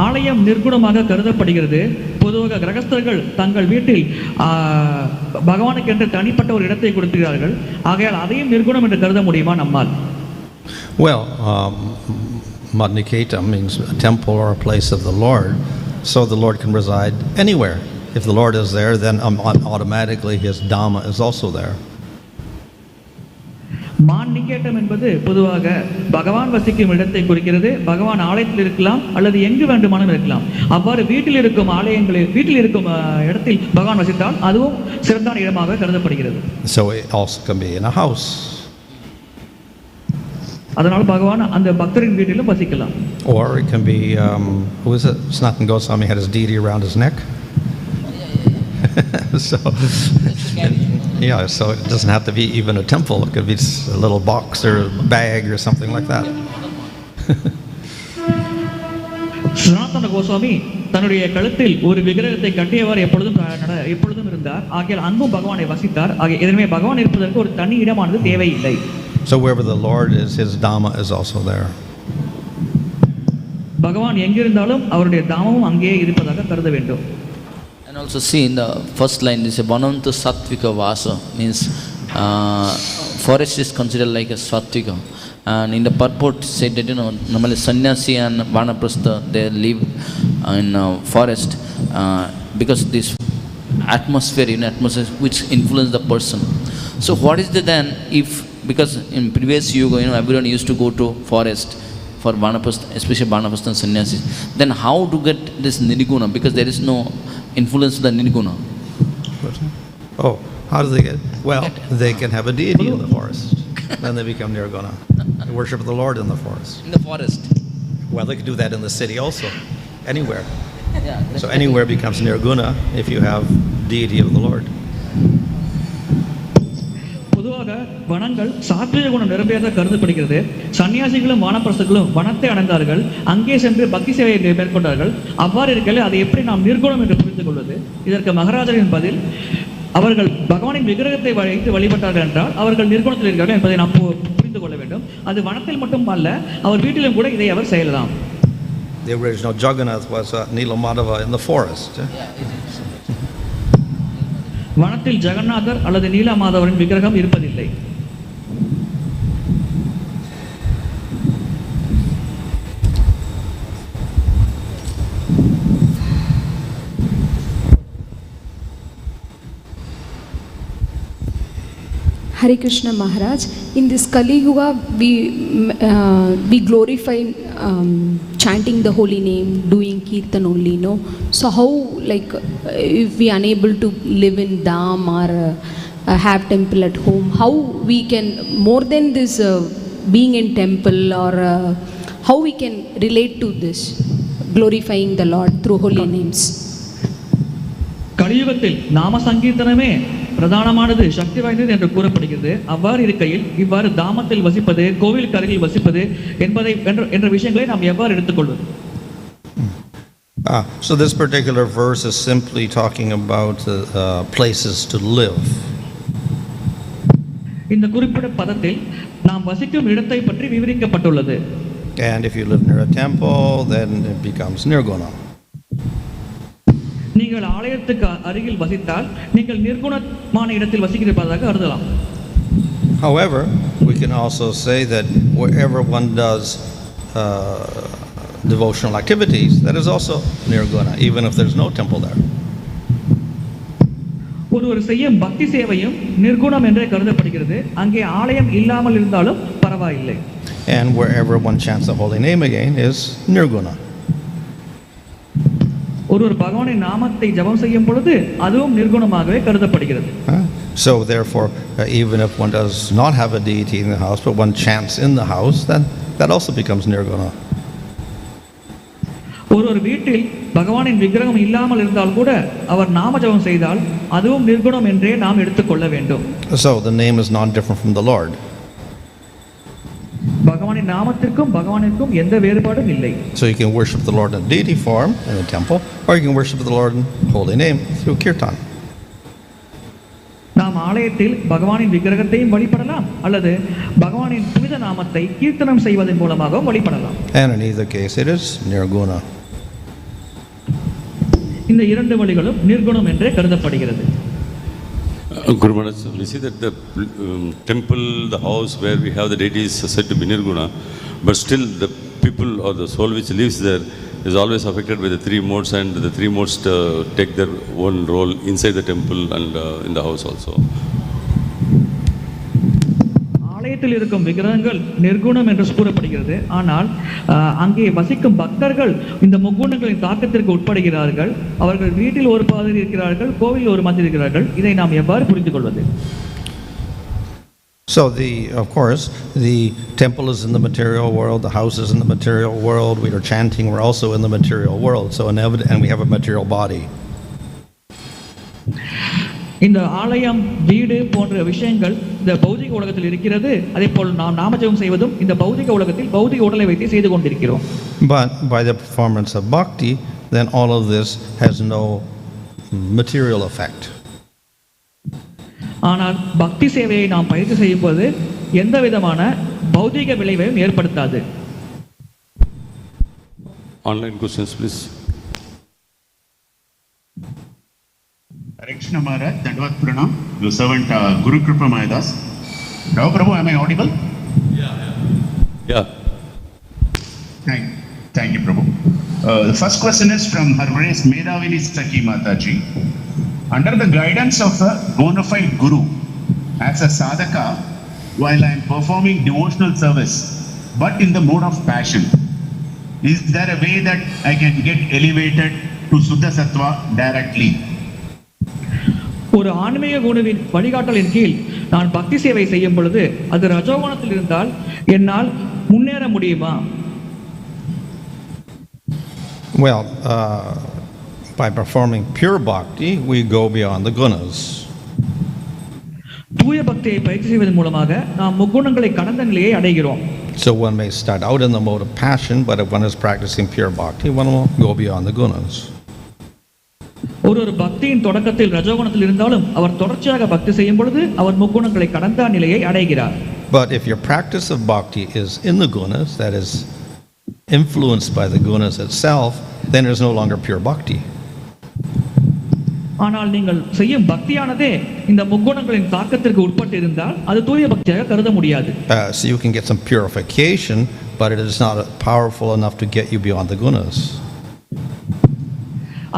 ஆலயம் நிர்குணமாக கருதப்படுகிறது. பொதுவாக கிரகஸ்தர்கள் தங்கள் வீட்டில் பகவானுக்கு என்று தனிப்பட்ட ஒரு இடத்தை கொடுக்கிறார்கள். ஆகையால் அதையும் நிர்குணம் என்று கருத முடியுமா நம்மால்? Well, mat-niketam means a temple or a place of the Lord, so the Lord can reside anywhere. If the Lord is there, then automatically his dhamma is also there. man-niketam என்பது பொதுவாக பகவான் வசிக்கும் இடத்தை குறிக்கிறது. பகவான் ஆலயத்தில் இருக்கலாம் அல்லது எங்கு வேண்டுமானாலும் இருக்கலாம். அவ்வாறு வீட்டில் இருக்கும் இடத்தில் பகவான் வசித்தால் அதுவும் சிறந்தான இடமாக கருதப்படுகிறது. So it also can be in a house. அதனால் பகவான் அந்த பக்தரின் வீட்டிலும் வசிக்கலாம். Or it can be who is it? Sanatana Goswami had his deity around his neck. So so it doesn't have to be even a temple. It could be a little box or a bag or something like that. சனாதன கோஸ்வாமி தன்னுடைய கழுத்தில் ஒரு விக்கிரகத்தை கட்டியவர் எப்பொழுதும் இருந்தார். ஆகையால் அங்கும் பகவானை வசித்தார். எனவே பகவான் இருப்பதற்கு ஒரு தனி இடமானது தேவையில்லை. So wherever the Lord is, his dhamma is also there. பகவான் எங்கிருந்தாலும் அவருடைய தாமமும் அங்கே இருப்பதாக கருத வேண்டும். And also see in the first line, this is vanam to sāttviko vāso, means forest is considered like a sāttviko. And in the purport said that, normally sannyāsi and vanaprastha, they live in forest because this atmosphere, atmosphere which influence the person. So what is the then, if, because in previous yuga, everyone used to go to forest for vanaprastha, especially vanaprastha and sannyasis, then how to get this nirguṇam, because there is no influence of the nirguṇam. Oh, how do they get? Well, they can have a deity in the forest. Then they become nirguṇa. They worship the Lord in the forest. In the forest. Well, they could do that in the city also, anywhere. Yeah, So anywhere becomes nirguṇa if you have deity of the Lord. பொதுவாக வனங்கள் சாத்விக குணம் நிரம்பியதாக கருதப்படுகிறது. சன்னியாசிகளும் வானப்பிரஸ்தர்களும் வனத்தை அடைந்தார்கள், அங்கே சென்று பக்தி சேவையை மேற்கொண்டார்கள். அவ்வாறு இருக்கையில் அதை எப்படி நாம் நிர்குணம் என்று புரிந்து கொள்வது? இதற்கு மகாராஜரின் பதில், அவர்கள் பகவானின் விக்கிரகத்தை வைத்து வழிபட்டார்கள் என்றால் அவர்கள் நிர்குணத்தில் இருக்கிறார்கள் என்பதை நாம் புரிந்து கொள்ள வேண்டும். அது வனத்தில் மட்டும் அல்ல, அவர் வீட்டிலும் கூட இதை அவர் செய்யலாம். The original Jagannath was Nilamadava in the forest. வனத்தில் ஜெகநாதர் அல்லது நீலமாதவரின் விக்கிரகம் இருப்பதில்லை. Hare Krishna Maharaj, in this Kali Yuga we glorify chanting the holy name, doing kirtan only, no? So how, like, if we unable to live in dham or have temple at home, how we can, more than this being in temple, or how we can relate to this glorifying the Lord through holy names? கலியுகத்தில் நாம சங்கீர்த்தனமே பிரதானமானது, சக்தி வாய்ந்தது என்று கூறப்படுகிறது. அவ்வாறு இருக்கையில் இவ்வாறு தாமத்தில் வசிப்பது, கோவில் கரையில் வசிப்பது என்பதை என்ற விஷயங்களை நாம் எவ்வாறு எடுத்துக்கொள்வது? So this particular verse is simply talking about places to live. இந்த குறிப்பிட்ட பதத்தில் நாம் வசிக்கும் இடத்தை பற்றி விவரிக்கப்பட்டுள்ளது. And if you live near a temple, then it becomes nirguṇa. நீங்கள் ஆலயத்துக்கு அருகில் வசித்தால் நீங்கள் நிர்குணமான இடத்தில் வசிக்கிறதாக கருதலாம். However, we can also say that wherever one does devotional activities, that is also nirguṇa, even if there's no temple there. ஒருவர் செய்யும் பக்தி சேவையும் நிர்குணம் என்றே கருதப்படுகிறது, அங்கே ஆலயம் இல்லாமல் இருந்தாலும் பரவாயில்லை. And wherever one chants the holy name again is nirguṇa. ஒருவர் பகவானின் நாமத்தை ஜபம் செய்யும் பொழுது அதுவும் நிர்குணமாகவே கருதப்படுகிறது. So therefore, even if one does not have a deity in the house, but one chants in the house, then that also becomes nirguṇa. ஒருவர் வீட்டில் பகவானின் விக்கிரகம் இல்லாமல் இருந்தால் கூட அவர் நாம ஜபம் செய்தால் அதுவும் நிர்குணம் என்றே நாம் எடுத்துக்கொள்ள வேண்டும். So the name is not different from the Lord. பகவானின் நாமத்திற்கும் பகவானிற்கும் எந்த வேறுபாடும் இல்லை. So you can worship the Lord in deity form in the temple, or you can worship the Lord in holy name through kirtan. நாம் ஆலயத்தில் பகவானின் விக்கிரகத்தையும் வழிபடலாம், அல்லது பகவானின் புனித நாமத்தை கீர்த்தனம் செய்வதன் மூலமாகவும் வழிபடலாம். And in either case it is nirguṇa. இந்த இரண்டு வழிகளும் நிர்குணம் என்றே கருதப்படுகிறது. Guru Maharaj, we see that the temple, the house where we have the deities is said to be nirguṇa, but still the people or the soul which lives there is always affected by the three modes, and the three modes take their own role inside the temple and in the house also. ஆலயத்தில் இருக்கும் விக்கிரகங்கள் நிர்குணம் என்று கூறப்படுகிறது, ஆனால் அங்கே வசிக்கும் பக்தர்கள் இந்த முக்குணங்களின் தாக்கத்திற்கு உட்படுகிறார்கள். அவர்கள் வீட்டில் ஒரு மாதிரி இருக்கிறார்கள், கோவிலில் ஒரு மாதிரி இருக்கிறார்கள். இதை நாம் எவ்வாறு புரிந்து கொள்வது? So of course, the temple is in the material world, the house is in the material world, we are chanting, we're also in the material world, so and we have a material body. இந்த ஆலயம், வீடு போன்ற விஷயங்கள் இந்த பௌதிக உலகத்தில் இருக்கிறது. அதே போல் நாம் நாமஜபம் செய்வதும் இந்த பௌதிக உலகத்தில் பௌதிக உடலை வைத்து செய்து கொண்டிருக்கிறோம். But by the performance of bhakti, then all of this has no material effect. ஆனால் பக்தி சேவையை நாம் பயிற்சி செய்யும்போது எந்த விதமான பௌதிக விளைவையும் ஏற்படுத்தாது. Online questions, please. Hare Krishna Maharaj, Dandavad Pranam, your servant Guru Kripa Mahadas. Rao Prabhu, am I audible? Yeah. Thank you, Prabhu. The first question is from Her Grace Medhavini Sakhi Mataji. Under the guidance of a bona fide Guru, as a sadhaka, while I am performing devotional service, but in the mode of passion, is there a way that I can get elevated to Suddha Sattva directly? ஒரு ஆன்மீக குருவின் வழிகாட்டலின் கீழ் நான் பக்தி சேவை செய்யும் பொழுது அது ரஜோகுணத்தில் இருந்தால் என்னால் முன்னேற முடியுமா? Well, by performing pure bhakti, we go beyond the gunas. தூய பக்தியை பயிற்சி செய்வதன் மூலமாக நாம் முக்குணங்களை கடந்த நிலையை அடைகிறோம். So one may start out in the mode of passion, but if one is practicing pure bhakti, one will go beyond the gunas. ஒரு பக்தியின் தொடக்கத்தில் ரஜோகுணத்தில் இருந்தாலும் அவர் தொடர்ச்சியாக பக்தி செய்யும் பொழுது அவர் முக்குணங்களை கடந்த நிலையை அடைகிறார். But if your practice of bhakti is in the gunas, that is influenced by the gunas itself, then it is no longer pure bhakti. ஆனால் நீங்கள் செய்யும் பக்தியானதே இந்த முக்குணங்களின் தாக்கத்திற்கு உட்பட்டு இருந்தால் அது தூய பக்தியாக கருத முடியாது. So you can get some purification, but it is not powerful enough to get you beyond the gunas.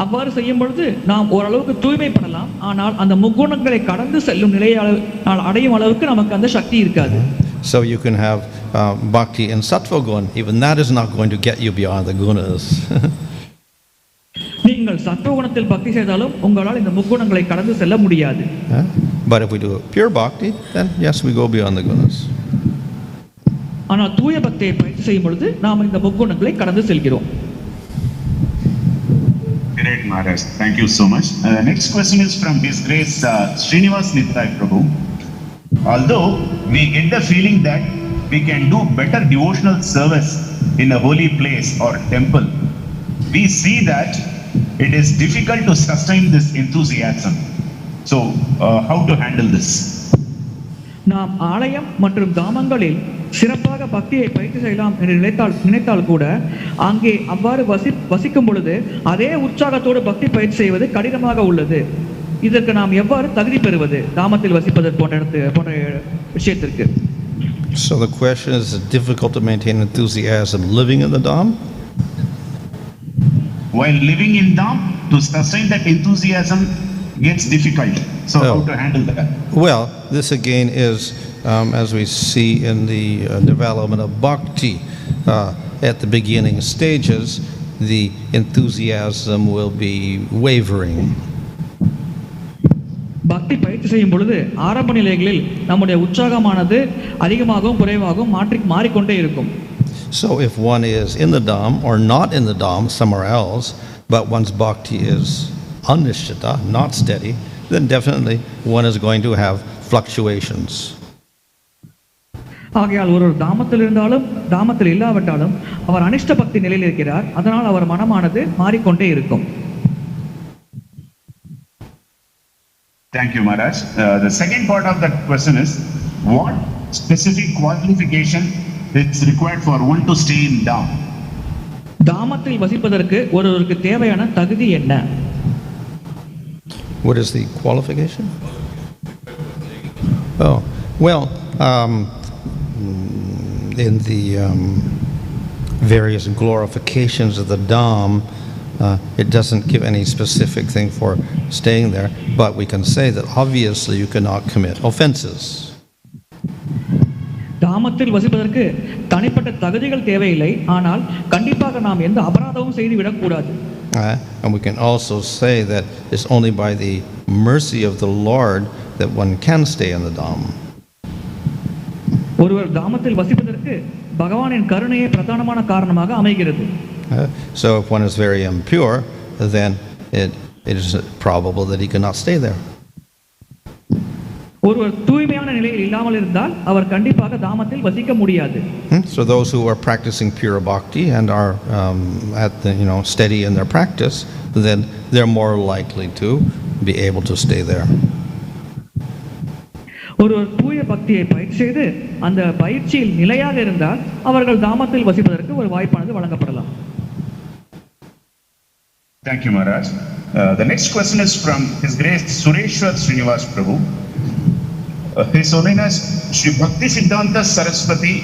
அவ்வாறு செய்யும் பொழுது நாம் ஓரளவுக்கு தூய்மைப்படலாம், ஆனால் அந்த முக்குணங்களை கடந்து செல்லும் நிலையை அடையும் அளவுக்கு நமக்கு அந்த சக்தி இருக்காது. So you can have bhakti in sattva gun, even that is not going to get you beyond the gunas. நீங்கள் சத்வகுணத்தில் பக்தி செய்தாலும் உங்களால் இந்த முக்குணங்களை கடந்து செல்ல முடியாது. But if we do pure bhakti, then yes, we go beyond the gunas. ஆனால் தூய பக்தியை பயிற்சி செய்யும் பொழுது நாம் இந்த முக்குணங்களை கடந்து செல்கிறோம். Great Maharaj, thank you so much. Next question is from His Grace Srinivas Nithai Prabhu. Although we get the feeling that we can do better devotional service in a holy place or temple, we see that it is difficult to sustain this enthusiasm. So, how to handle this? நாம் ஆலயம் மற்றும் தாமங்களில் சிறப்பாக பக்தியை பயிற்சி செய்யலாம் என்று நினைத்தால் கூட அங்கே அவ்வாறு வசிக்கும் பொழுது அதே உற்சாகத்தோடு பக்தி பயிற்சி செய்வது கடினமாக உள்ளது. இதற்கு நாம் எவ்வாறு தகுதி பெறுவது தாமத்தில் வசிப்பதற்கு போன்ற விஷயத்திற்கு? So the question is it difficult to maintain enthusiasm living in the dham? While living in dham, to sustain that enthusiasm gets difficult. So how to handle that? Well, this again is as we see in the development of bhakti, at the beginning stages, the enthusiasm will be wavering. பக்தி பயிற்சி செய்யும் பொழுது ஆரம்ப நிலைகளில் நம்முடைய உற்சாகமானது அதிகமாகவும் குறைவாகவும் மாறிக்கொண்டே இருக்கும். So if one is in the dham or not in the dham somewhere else, but one's bhakti is anishchita, not steady, then definitely one is going to have fluctuations. ஆகையால் ஒரு தாமத்தில் இருந்தாலும் தாமத்தில் இல்லாவிட்டாலும் அவர் அனிஷ்ட பக்தி நிலையில் இருக்கிறார், அதனால் அவர் மனமானது மாறிக்கொண்டே இருக்கும். Thank you, Maharaj. The second part of that question is, what specific qualification is required for one to stay in dham? தாமத்தில் வசிப்பதற்கு ஒருவருக்கு தேவையான தகுதி என்ன? What is the qualification? Oh, well, in the various glorifications of the dham, it doesn't give any specific thing for staying there, but we can say that obviously you cannot commit offenses. தாமத்தில் வசிப்பதற்கு தனிப்பட்ட தகுதிகள் தேவையில்லை, ஆனால் கண்டிப்பாக நாம் எந்த அபராதமும் செய்து விடக்கூடாது. And we can also say that it's only by the mercy of the Lord that one can stay in the dham. ஒருவர் தாமத்தில் வசிப்பதற்கு பகவானின் கருணையே பிரதானமான காரணமாக அமைகிறது. So if one is very impure, then it is probable that he cannot stay there. ஒருவர் தூய்மையான நிலையில் இல்லாமல் இருந்தால் அவர் கண்டிப்பாக தாமத்தில் வசிக்க முடியாது. So those who are practicing pure bhakti and are at the steady in their practice, then they're more likely to be able to stay there. ஒருவர் தூய பக்தியை பயிற்சி செய்து அந்த பயிற்சியில் நிலையாக இருந்தால் அவர்கள் தாமத்தில் வசிப்பதற்கு ஒரு வாய்ப்பானது வழங்கப்படலாம். Thank you, Maharaj. The next question is from His Grace Sureshwar Srinivas Prabhu. His Holiness Shri Bhakti Siddhanta Saraswati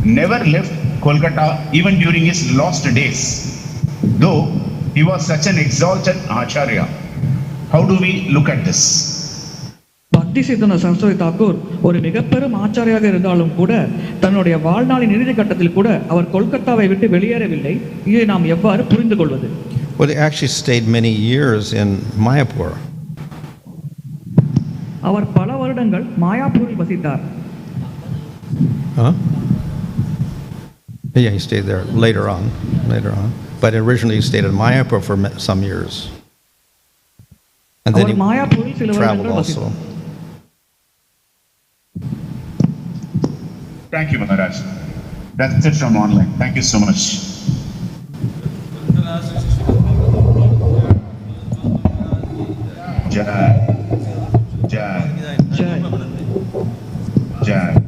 never left Kolkata even during his lost days, though he was such an exalted Acharya. How do we look at this? பக்தி சித்தன சரஸ்வதி தாக்கூர் ஒரு மிக பெரும் ஆச்சாரியாக இருந்தாலும் கூட தன்னுடைய வாழ்நாளின் இறுதி கட்டத்தில் கூட அவர் கொல்கத்தாவை விட்டு வெளியேறவில்லை. இதை நாம் எவ்வாறு புரிந்து கொள்வது? Well, they actually stayed many years in Mayapur. அவர் பல வருடங்கள் மாயாப்பூரில் வசித்தார். Huh? Yeah, he stayed there later on. But originally he stayed in Mayapur for some years. And then he traveled also. Thank you, Maharaj. That's it from online. Thank you so much. Jai. Jai. Jai. Jai.